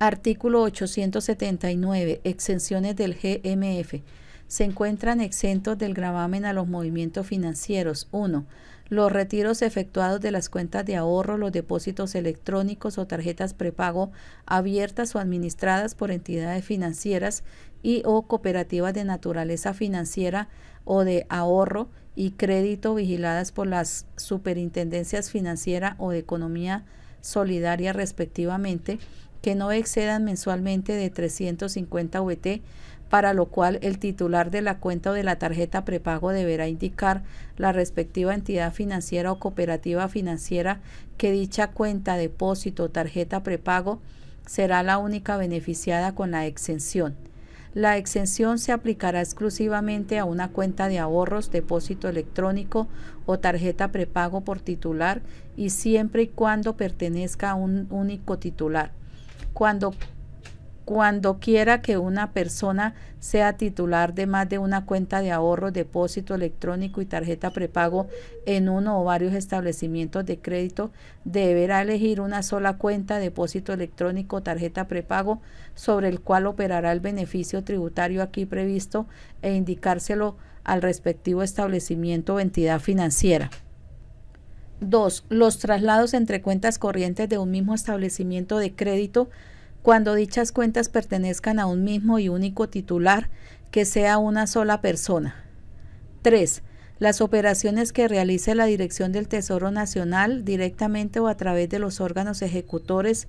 Artículo 879. Exenciones del GMF. Se encuentran exentos del gravamen a los movimientos financieros. 1. Los retiros efectuados de las cuentas de ahorro, los depósitos electrónicos o tarjetas prepago abiertas o administradas por entidades financieras y o cooperativas de naturaleza financiera o de ahorro y crédito vigiladas por las superintendencias financiera o de economía solidaria respectivamente, que no excedan mensualmente de 350 VT, para lo cual el titular de la cuenta o de la tarjeta prepago deberá indicar la respectiva entidad financiera o cooperativa financiera que dicha cuenta, depósito o tarjeta prepago será la única beneficiada con la exención. La exención se aplicará exclusivamente a una cuenta de ahorros, depósito electrónico o tarjeta prepago por titular y siempre y cuando pertenezca a un único titular. Cuando quiera que una persona sea titular de más de una cuenta de ahorro, depósito electrónico y tarjeta prepago en uno o varios establecimientos de crédito, deberá elegir una sola cuenta, depósito electrónico o tarjeta prepago sobre el cual operará el beneficio tributario aquí previsto e indicárselo al respectivo establecimiento o entidad financiera. 2. Los traslados entre cuentas corrientes de un mismo establecimiento de crédito cuando dichas cuentas pertenezcan a un mismo y único titular, que sea una sola persona. 3. Las operaciones que realice la Dirección del Tesoro Nacional directamente o a través de los órganos ejecutores,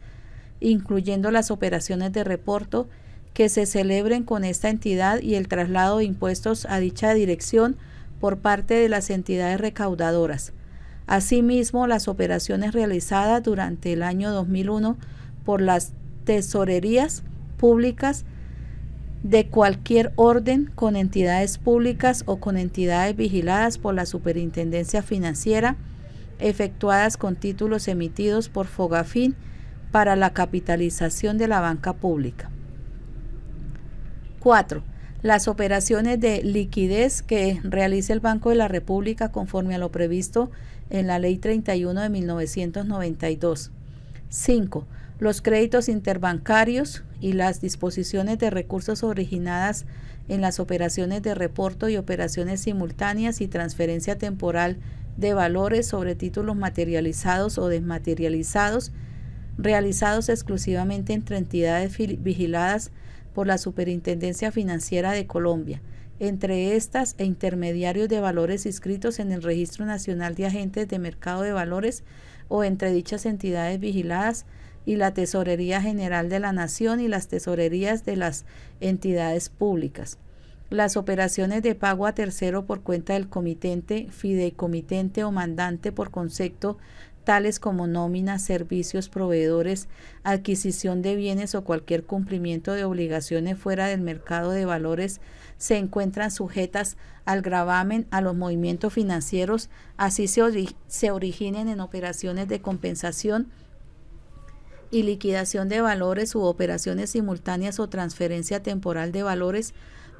incluyendo las operaciones de reporto, que se celebren con esta entidad y el traslado de impuestos a dicha dirección por parte de las entidades recaudadoras. Asimismo, las operaciones realizadas durante el año 2001 por las tesorerías públicas de cualquier orden con entidades públicas o con entidades vigiladas por la Superintendencia Financiera, efectuadas con títulos emitidos por Fogafín para la capitalización de la banca pública. 4. Las operaciones de liquidez que realice el Banco de la República conforme a lo previsto en la Ley 31 de 1992. 5. Los créditos interbancarios y las disposiciones de recursos originadas en las operaciones de reporto y operaciones simultáneas y transferencia temporal de valores sobre títulos materializados o desmaterializados, realizados exclusivamente entre entidades vigiladas por la Superintendencia Financiera de Colombia, entre estas e intermediarios de valores inscritos en el Registro Nacional de Agentes de Mercado de Valores o entre dichas entidades vigiladas y la Tesorería General de la Nación y las tesorerías de las entidades públicas. Las operaciones de pago a tercero por cuenta del comitente, fideicomitente o mandante por concepto, tales como nóminas, servicios, proveedores, adquisición de bienes o cualquier cumplimiento de obligaciones fuera del mercado de valores, se encuentran sujetas al gravamen a los movimientos financieros, así se originen en operaciones de compensación y liquidación de valores u operaciones simultáneas o transferencia temporal de valores.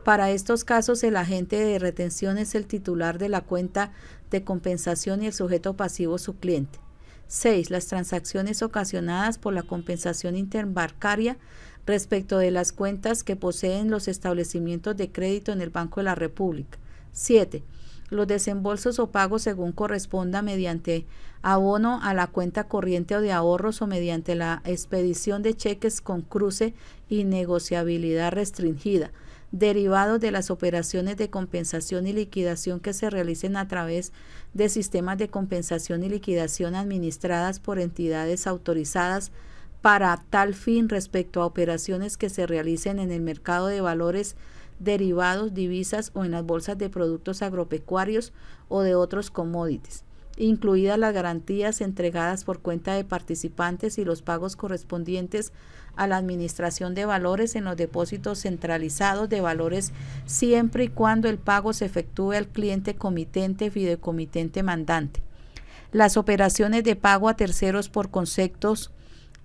Para estos casos, el agente de retención es el titular de la cuenta de compensación y el sujeto pasivo su cliente. 6. Las transacciones ocasionadas por la compensación interbancaria respecto de las cuentas que poseen los establecimientos de crédito en el Banco de la República. 7. Los desembolsos o pagos según corresponda mediante abono a la cuenta corriente o de ahorros o mediante la expedición de cheques con cruce y negociabilidad restringida, derivados de las operaciones de compensación y liquidación que se realicen a través de sistemas de compensación y liquidación administradas por entidades autorizadas para tal fin respecto a operaciones que se realicen en el mercado de valores, derivados, divisas o en las bolsas de productos agropecuarios o de otros commodities, incluidas las garantías entregadas por cuenta de participantes y los pagos correspondientes a la administración de valores en los depósitos centralizados de valores, siempre y cuando el pago se efectúe al cliente comitente, fideicomitente mandante. Las operaciones de pago a terceros por conceptos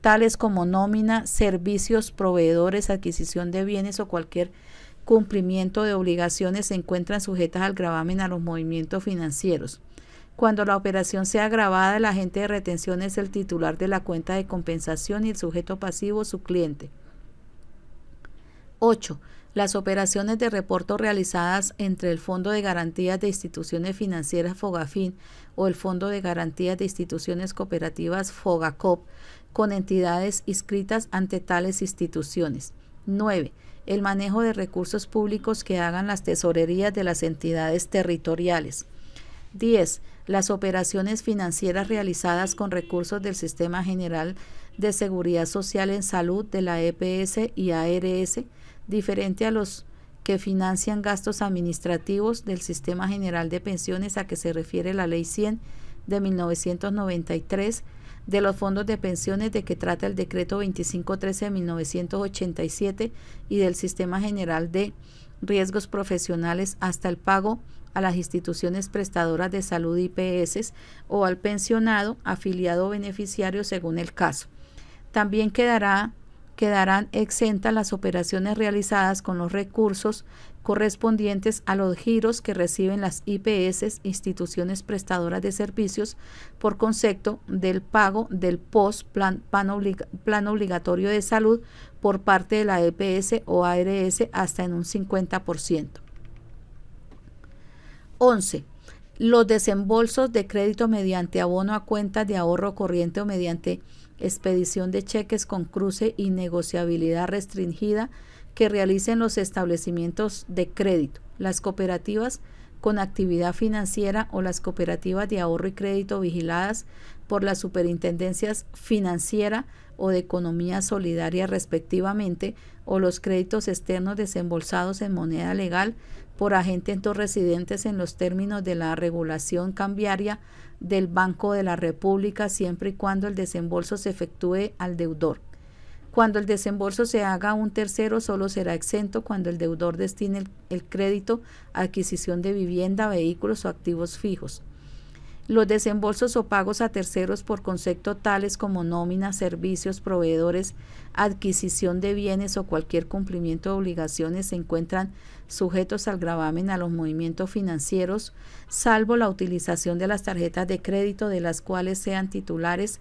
tales como nómina, servicios, proveedores, adquisición de bienes o cualquier cumplimiento de obligaciones se encuentran sujetas al gravamen a los movimientos financieros. Cuando la operación sea agravada, el agente de retención es el titular de la cuenta de compensación y el sujeto pasivo su cliente. 8. Las operaciones de reporto realizadas entre el Fondo de Garantías de Instituciones Financieras Fogafín o el Fondo de Garantías de Instituciones Cooperativas Fogacop con entidades inscritas ante tales instituciones. 9. El manejo de recursos públicos que hagan las tesorerías de las entidades territoriales. 10. Las operaciones financieras realizadas con recursos del Sistema General de Seguridad Social en Salud de la EPS y ARS, diferente a los que financian gastos administrativos del Sistema General de Pensiones a que se refiere la Ley 100 de 1993, de los fondos de pensiones de que trata el Decreto 2513 de 1987 y del Sistema General de Riesgos Profesionales hasta el pago a las instituciones prestadoras de salud IPS o al pensionado, afiliado o beneficiario según el caso. También quedarán exentas las operaciones realizadas con los recursos correspondientes a los giros que reciben las IPS, instituciones prestadoras de servicios, por concepto del pago del plan obligatorio de salud por parte de la EPS o ARS hasta en un 50%. 11. Los desembolsos de crédito mediante abono a cuentas de ahorro corriente o mediante expedición de cheques con cruce y negociabilidad restringida que realicen los establecimientos de crédito, las cooperativas con actividad financiera o las cooperativas de ahorro y crédito vigiladas por las superintendencias financiera o de economía solidaria respectivamente, o los créditos externos desembolsados en moneda legal por agentes no residentes en los términos de la regulación cambiaria del Banco de la República, siempre y cuando el desembolso se efectúe al deudor. Cuando el desembolso se haga a un tercero, solo será exento cuando el deudor destine el crédito a adquisición de vivienda, vehículos o activos fijos. Los desembolsos o pagos a terceros por concepto tales como nómina, servicios, proveedores, adquisición de bienes o cualquier cumplimiento de obligaciones se encuentran sujetos al gravamen a los movimientos financieros, salvo la utilización de las tarjetas de crédito de las cuales sean titulares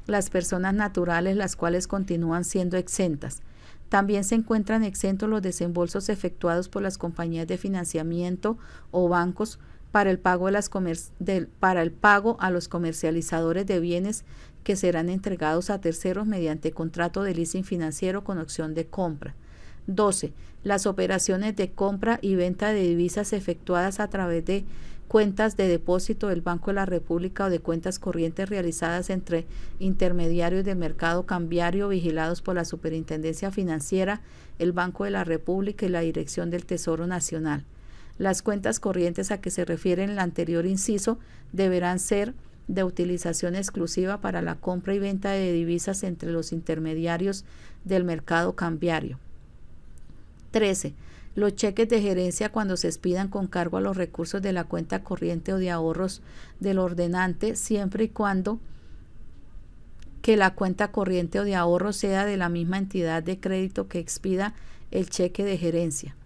las personas naturales, las cuales continúan siendo exentas. También se encuentran exentos los desembolsos efectuados por las compañías de financiamiento o bancos para el pago a los comercializadores de bienes que serán entregados a terceros mediante contrato de leasing financiero con opción de compra. 12. Las operaciones de compra y venta de divisas efectuadas a través de cuentas de depósito del Banco de la República o de cuentas corrientes realizadas entre intermediarios del mercado cambiario vigilados por la Superintendencia Financiera, el Banco de la República y la Dirección del Tesoro Nacional. Las cuentas corrientes a que se refiere en el anterior inciso deberán ser de utilización exclusiva para la compra y venta de divisas entre los intermediarios del mercado cambiario. 13. Los cheques de gerencia, cuando se expidan con cargo a los recursos de la cuenta corriente o de ahorros del ordenante, siempre y cuando que la cuenta corriente o de ahorros sea de la misma entidad de crédito que expida el cheque de gerencia.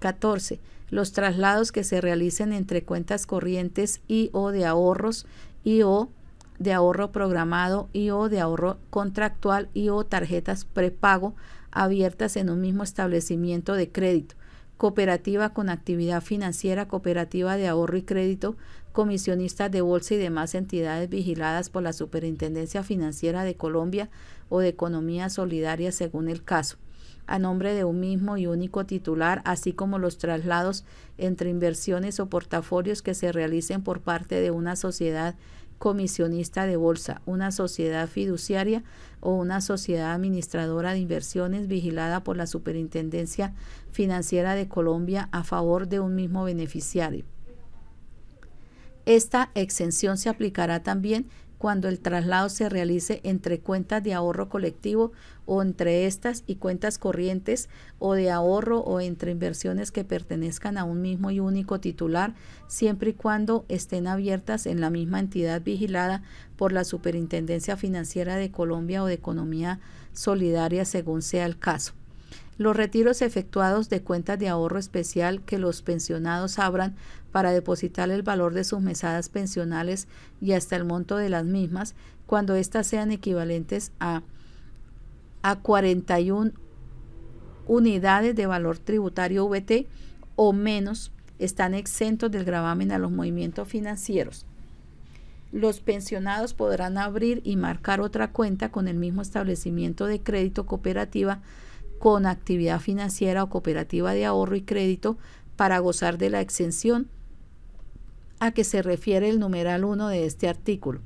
14. Los traslados que se realicen entre cuentas corrientes y o de ahorros y o de ahorro programado y o de ahorro contractual y o tarjetas prepago abiertas en un mismo establecimiento de crédito, cooperativa con actividad financiera, cooperativa de ahorro y crédito, comisionistas de bolsa y demás entidades vigiladas por la Superintendencia Financiera de Colombia o de Economía Solidaria según el caso, a nombre de un mismo y único titular, así como los traslados entre inversiones o portafolios que se realicen por parte de una sociedad comisionista de bolsa, una sociedad fiduciaria o una sociedad administradora de inversiones vigilada por la Superintendencia Financiera de Colombia a favor de un mismo beneficiario. Esta exención se aplicará también cuando el traslado se realice entre cuentas de ahorro colectivo o entre estas y cuentas corrientes o de ahorro o entre inversiones que pertenezcan a un mismo y único titular, siempre y cuando estén abiertas en la misma entidad vigilada por la Superintendencia Financiera de Colombia o de Economía Solidaria según sea el caso. Los retiros efectuados de cuentas de ahorro especial que los pensionados abran para depositar el valor de sus mesadas pensionales y hasta el monto de las mismas, cuando éstas sean equivalentes a 41 unidades de valor tributario VT o menos, están exentos del gravamen a los movimientos financieros. Los pensionados podrán abrir y marcar otra cuenta con el mismo establecimiento de crédito cooperativa con actividad financiera o cooperativa de ahorro y crédito para gozar de la exención a que se refiere el numeral 1 de este artículo.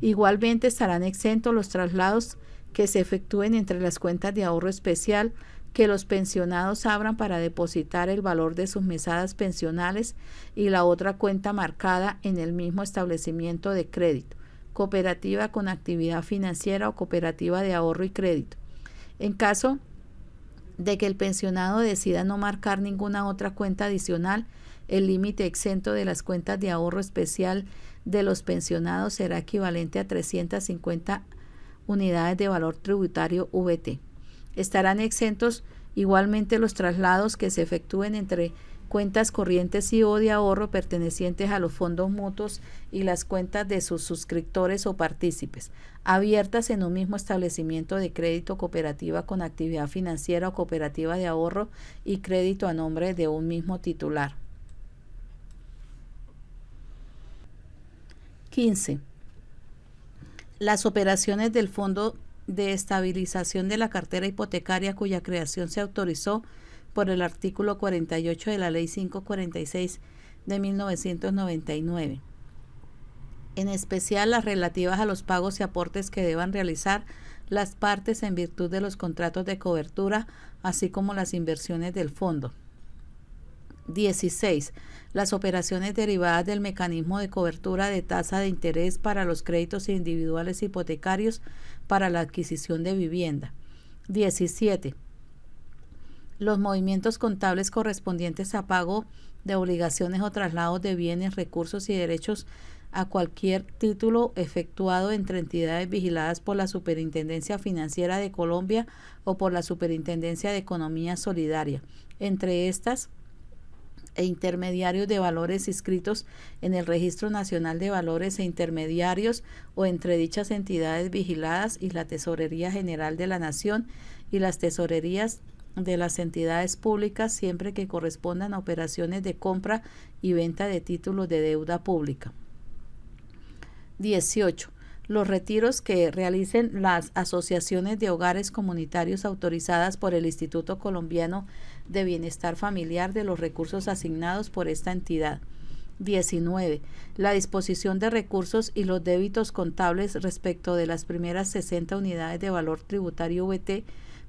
Igualmente estarán exentos los traslados que se efectúen entre las cuentas de ahorro especial que los pensionados abran para depositar el valor de sus mesadas pensionales y la otra cuenta marcada en el mismo establecimiento de crédito, cooperativa con actividad financiera o cooperativa de ahorro y crédito. En caso de que el pensionado decida no marcar ninguna otra cuenta adicional, el límite exento de las cuentas de ahorro especial de los pensionados será equivalente a 350 unidades de valor tributario VT. Estarán exentos igualmente los traslados que se efectúen entre cuentas corrientes y o de ahorro pertenecientes a los fondos mutuos y las cuentas de sus suscriptores o partícipes, abiertas en un mismo establecimiento de crédito, cooperativa con actividad financiera o cooperativa de ahorro y crédito a nombre de un mismo titular. 15. Las operaciones del Fondo de Estabilización de la Cartera Hipotecaria cuya creación se autorizó por el artículo 48 de la Ley 546 de 1999. En especial las relativas a los pagos y aportes que deban realizar las partes en virtud de los contratos de cobertura, así como las inversiones del fondo. 16. Las operaciones derivadas del mecanismo de cobertura de tasa de interés para los créditos individuales hipotecarios para la adquisición de vivienda. 17. Los movimientos contables correspondientes a pago de obligaciones o traslados de bienes, recursos y derechos a cualquier título efectuado entre entidades vigiladas por la Superintendencia Financiera de Colombia o por la Superintendencia de Economía Solidaria, entre estas e intermediarios de valores inscritos en el Registro Nacional de Valores e Intermediarios o entre dichas entidades vigiladas y la Tesorería General de la Nación y las tesorerías de las entidades públicas siempre que correspondan a operaciones de compra y venta de títulos de deuda pública. 18. Los retiros que realicen las asociaciones de hogares comunitarios autorizadas por el Instituto Colombiano de Bienestar Familiar de los recursos asignados por esta entidad. 19. La disposición de recursos y los débitos contables respecto de las primeras 60 unidades de valor tributario VT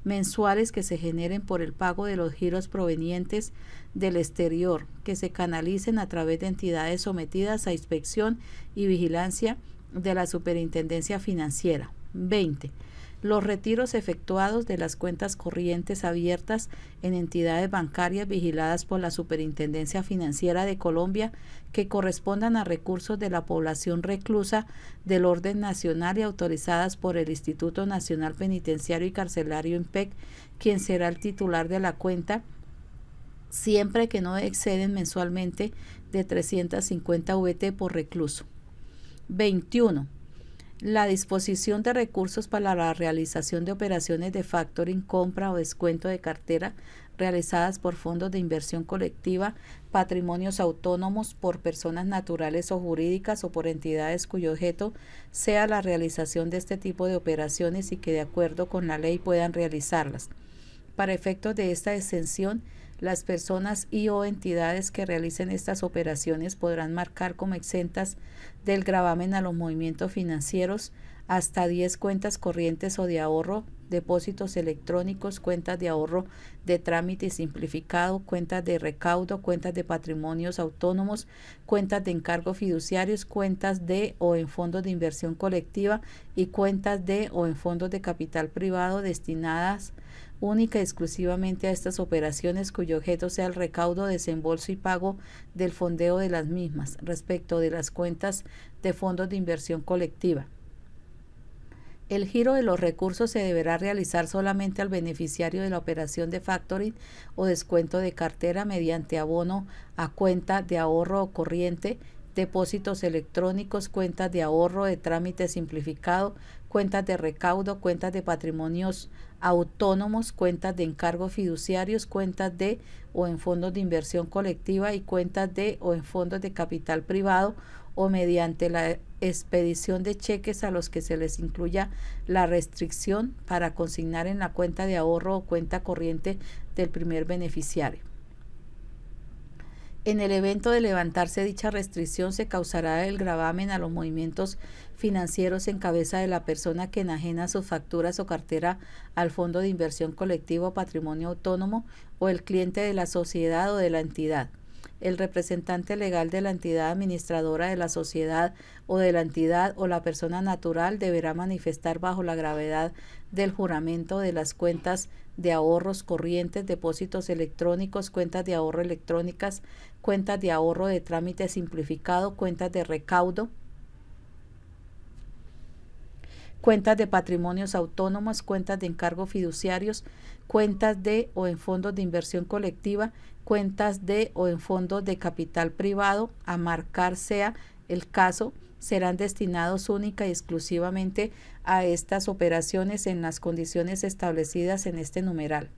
mensuales que se generen por el pago de los giros provenientes del exterior, que se canalicen a través de entidades sometidas a inspección y vigilancia de la Superintendencia Financiera. 20. Los retiros efectuados de las cuentas corrientes abiertas en entidades bancarias vigiladas por la Superintendencia Financiera de Colombia que correspondan a recursos de la población reclusa del orden nacional y autorizadas por el Instituto Nacional Penitenciario y Carcelario INPEC, quien será el titular de la cuenta, siempre que no exceden mensualmente de 350 VT por recluso. 21. La disposición de recursos para la realización de operaciones de factoring, compra o descuento de cartera realizadas por fondos de inversión colectiva, patrimonios autónomos por personas naturales o jurídicas o por entidades cuyo objeto sea la realización de este tipo de operaciones y que de acuerdo con la ley puedan realizarlas. Para efectos de esta exención, las personas y o entidades que realicen estas operaciones podrán marcar como exentas del gravamen a los movimientos financieros hasta 10 cuentas corrientes o de ahorro, depósitos electrónicos, cuentas de ahorro de trámite simplificado, cuentas de recaudo, cuentas de patrimonios autónomos, cuentas de encargos fiduciarios, cuentas de o en fondos de inversión colectiva y cuentas de o en fondos de capital privado destinadas única y exclusivamente a estas operaciones cuyo objeto sea el recaudo, desembolso y pago del fondeo de las mismas respecto de las cuentas de fondos de inversión colectiva. El giro de los recursos se deberá realizar solamente al beneficiario de la operación de factoring o descuento de cartera mediante abono a cuenta de ahorro corriente, depósitos electrónicos, cuentas de ahorro de trámite simplificado, cuentas de recaudo, cuentas de patrimonios autónomos, cuentas de encargos fiduciarios, cuentas de o en fondos de inversión colectiva y cuentas de o en fondos de capital privado, o mediante la expedición de cheques a los que se les incluya la restricción para consignar en la cuenta de ahorro o cuenta corriente del primer beneficiario. En el evento de levantarse dicha restricción, se causará el gravamen a los movimientos financieros en cabeza de la persona que enajena sus facturas o cartera al fondo de inversión colectivo o patrimonio autónomo, o el cliente de la sociedad o de la entidad. El representante legal de la entidad administradora de la sociedad o de la entidad o la persona natural deberá manifestar bajo la gravedad del juramento de las cuentas de ahorros corrientes, depósitos electrónicos, cuentas de ahorro electrónicas, cuentas de ahorro de trámite simplificado, cuentas de recaudo, cuentas de patrimonios autónomos, cuentas de encargos fiduciarios, cuentas de o en fondos de inversión colectiva, cuentas de o en fondos de capital privado, a marcar sea el caso, serán destinados única y exclusivamente a estas operaciones en las condiciones establecidas en este numeral.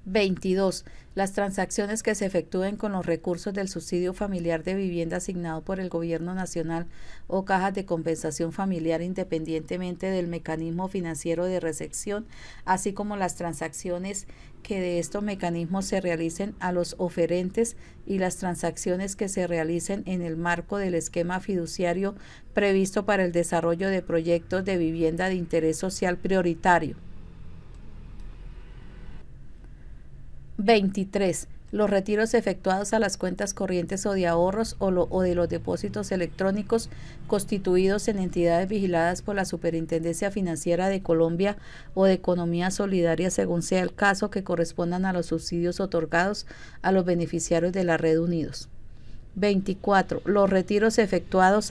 22. Las transacciones que se efectúen con los recursos del subsidio familiar de vivienda asignado por el Gobierno Nacional o cajas de compensación familiar independientemente del mecanismo financiero de recepción, así como las transacciones que de estos mecanismos se realicen a los oferentes y las transacciones que se realicen en el marco del esquema fiduciario previsto para el desarrollo de proyectos de vivienda de interés social prioritario. 23. Los retiros efectuados a las cuentas corrientes o de ahorros o de los depósitos electrónicos constituidos en entidades vigiladas por la Superintendencia Financiera de Colombia o de Economía Solidaria, según sea el caso, que correspondan a los subsidios otorgados a los beneficiarios de la Red Unidos. 24. Los retiros efectuados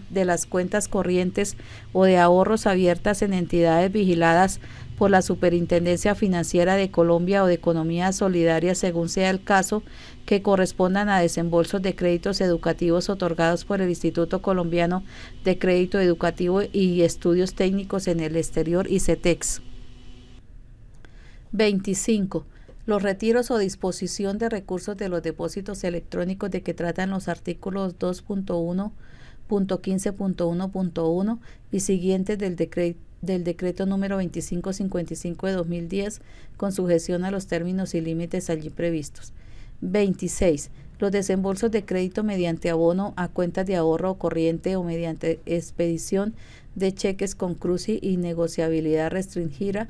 de las cuentas corrientes o de ahorros abiertas en entidades vigiladas por la Superintendencia Financiera de Colombia o de Economía Solidaria, según sea el caso, que correspondan a desembolsos de créditos educativos otorgados por el Instituto Colombiano de Crédito Educativo y Estudios Técnicos en el Exterior, ICETEX. 25. Los retiros o disposición de recursos de los depósitos electrónicos de que tratan los artículos 2.1.15.1.1 y siguientes del decreto número 2555 de 2010, con sujeción a los términos y límites allí previstos. 26. Los desembolsos de crédito mediante abono a cuentas de ahorro corriente o mediante expedición de cheques con cruce y negociabilidad restringida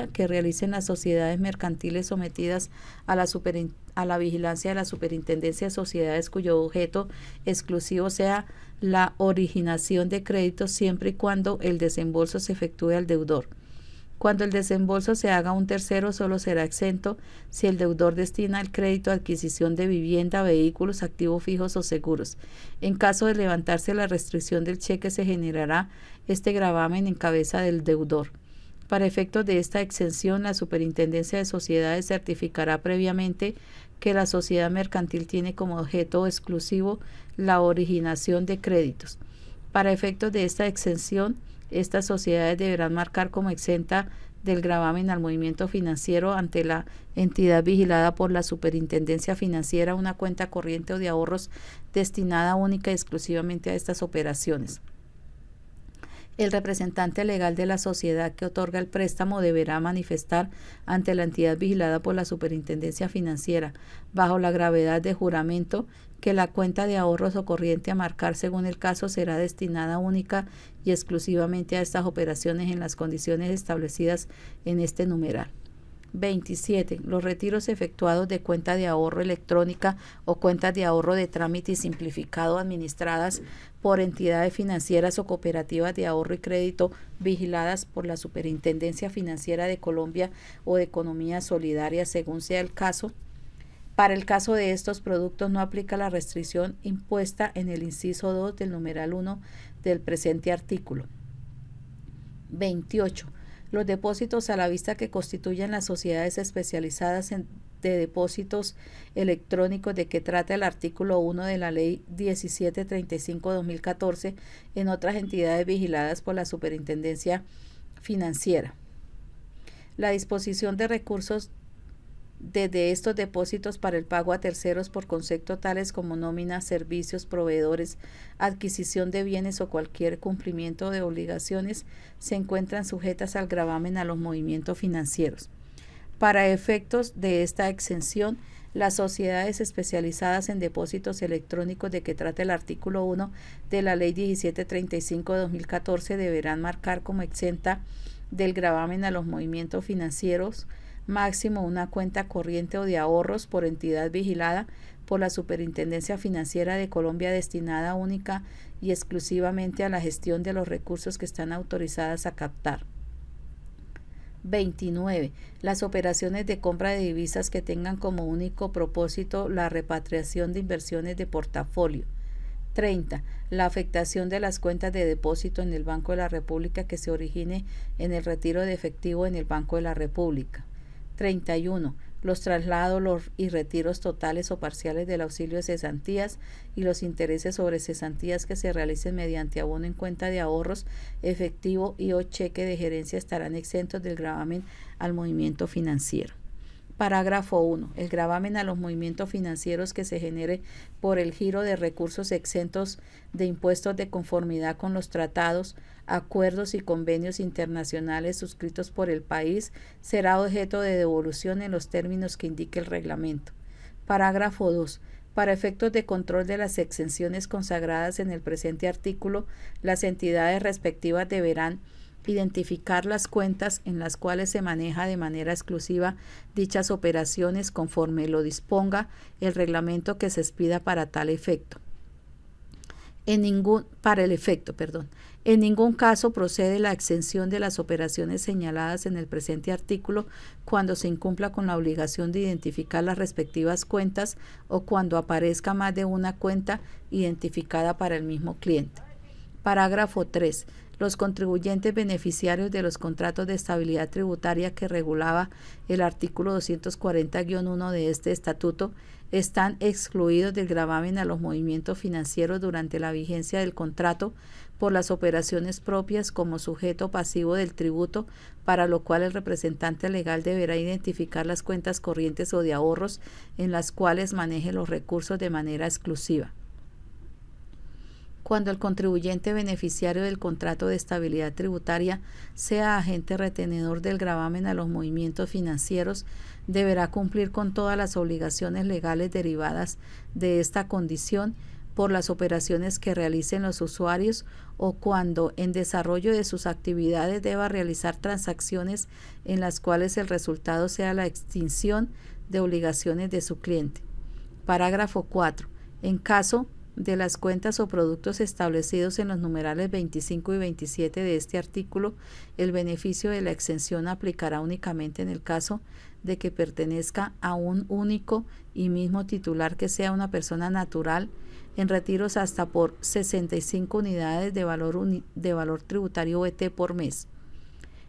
que realicen las sociedades mercantiles sometidas a la vigilancia de la Superintendencia de Sociedades, cuyo objeto exclusivo sea la originación de créditos, siempre y cuando el desembolso se efectúe al deudor. Cuando el desembolso se haga a un tercero, solo será exento si el deudor destina el crédito a adquisición de vivienda, vehículos, activos fijos o seguros. En caso de levantarse la restricción del cheque, se generará este gravamen en cabeza del deudor. Para efectos de esta exención, la Superintendencia de Sociedades certificará previamente que la sociedad mercantil tiene como objeto exclusivo la originación de créditos. Para efectos de esta exención, estas sociedades deberán marcar como exenta del gravamen al movimiento financiero ante la entidad vigilada por la Superintendencia Financiera una cuenta corriente o de ahorros destinada única y exclusivamente a estas operaciones. El representante legal de la sociedad que otorga el préstamo deberá manifestar ante la entidad vigilada por la Superintendencia Financiera, bajo la gravedad de juramento, que la cuenta de ahorros o corriente a marcar según el caso será destinada única y exclusivamente a estas operaciones en las condiciones establecidas en este numeral. 27. Los retiros efectuados de cuenta de ahorro electrónica o cuentas de ahorro de trámite simplificado administradas por entidades financieras o cooperativas de ahorro y crédito vigiladas por la Superintendencia Financiera de Colombia o de Economía Solidaria, según sea el caso, Para el caso de estos productos no aplica la restricción impuesta en el inciso 2 del numeral 1 del presente artículo. 28. Los depósitos a la vista que constituyen las sociedades especializadas de depósitos electrónicos de que trata el artículo 1 de la Ley 1735/2014 en otras entidades vigiladas por la Superintendencia Financiera. La disposición de recursos desde estos depósitos para el pago a terceros por conceptos tales como nóminas, servicios, proveedores, adquisición de bienes o cualquier cumplimiento de obligaciones se encuentran sujetas al gravamen a los movimientos financieros. Para efectos de esta exención, las sociedades especializadas en depósitos electrónicos de que trata el artículo 1 de la Ley 1735/2014 deberán marcar como exenta del gravamen a los movimientos financieros máximo una cuenta corriente o de ahorros por entidad vigilada por la Superintendencia Financiera de Colombia destinada única y exclusivamente a la gestión de los recursos que están autorizadas a captar. 29. Las operaciones de compra de divisas que tengan como único propósito la repatriación de inversiones de portafolio. 30. La afectación de las cuentas de depósito en el Banco de la República que se origine en el retiro de efectivo en el Banco de la República. 31. Los traslados y retiros totales o parciales del auxilio de cesantías y los intereses sobre cesantías que se realicen mediante abono en cuenta de ahorros, efectivo y o cheque de gerencia estarán exentos del gravamen al movimiento financiero. Parágrafo 1. El gravamen a los movimientos financieros que se genere por el giro de recursos exentos de impuestos de conformidad con los tratados, acuerdos y convenios internacionales suscritos por el país será objeto de devolución en los términos que indique el reglamento. Parágrafo 2. Para efectos de control de las exenciones consagradas en el presente artículo, las entidades respectivas deberán identificar las cuentas en las cuales se maneja de manera exclusiva dichas operaciones conforme lo disponga el reglamento que se expida para tal efecto. En ningún caso procede la exención de las operaciones señaladas en el presente artículo cuando se incumpla con la obligación de identificar las respectivas cuentas o cuando aparezca más de una cuenta identificada para el mismo cliente. Parágrafo 3. Los contribuyentes beneficiarios de los contratos de estabilidad tributaria que regulaba el artículo 240-1 de este estatuto están excluidos del gravamen a los movimientos financieros durante la vigencia del contrato por las operaciones propias como sujeto pasivo del tributo, para lo cual el representante legal deberá identificar las cuentas corrientes o de ahorros en las cuales maneje los recursos de manera exclusiva. Cuando el contribuyente beneficiario del contrato de estabilidad tributaria sea agente retenedor del gravamen a los movimientos financieros, deberá cumplir con todas las obligaciones legales derivadas de esta condición por las operaciones que realicen los usuarios o cuando en desarrollo de sus actividades deba realizar transacciones en las cuales el resultado sea la extinción de obligaciones de su cliente. Parágrafo 4. En caso de las cuentas o productos establecidos en los numerales 25 y 27 de este artículo, el beneficio de la exención aplicará únicamente en el caso de que pertenezca a un único y mismo titular que sea una persona natural en retiros hasta por 65 unidades de valor tributario VT por mes.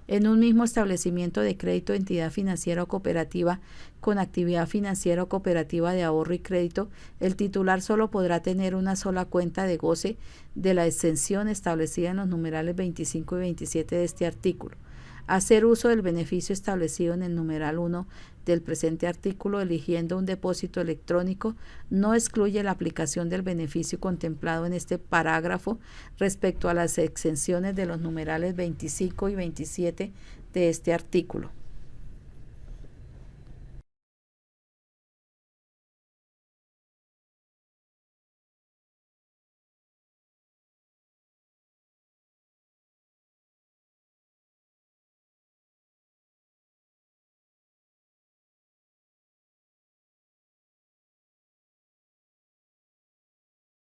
En un mismo establecimiento de crédito, entidad financiera o cooperativa con actividad financiera o cooperativa de ahorro y crédito, el titular solo podrá tener una sola cuenta de goce de la exención establecida en los numerales 25 y 27 de este artículo. Hacer uso del beneficio establecido en el numeral 1 del presente artículo eligiendo un depósito electrónico no excluye la aplicación del beneficio contemplado en este parágrafo respecto a las exenciones de los numerales 25 y 27 de este artículo.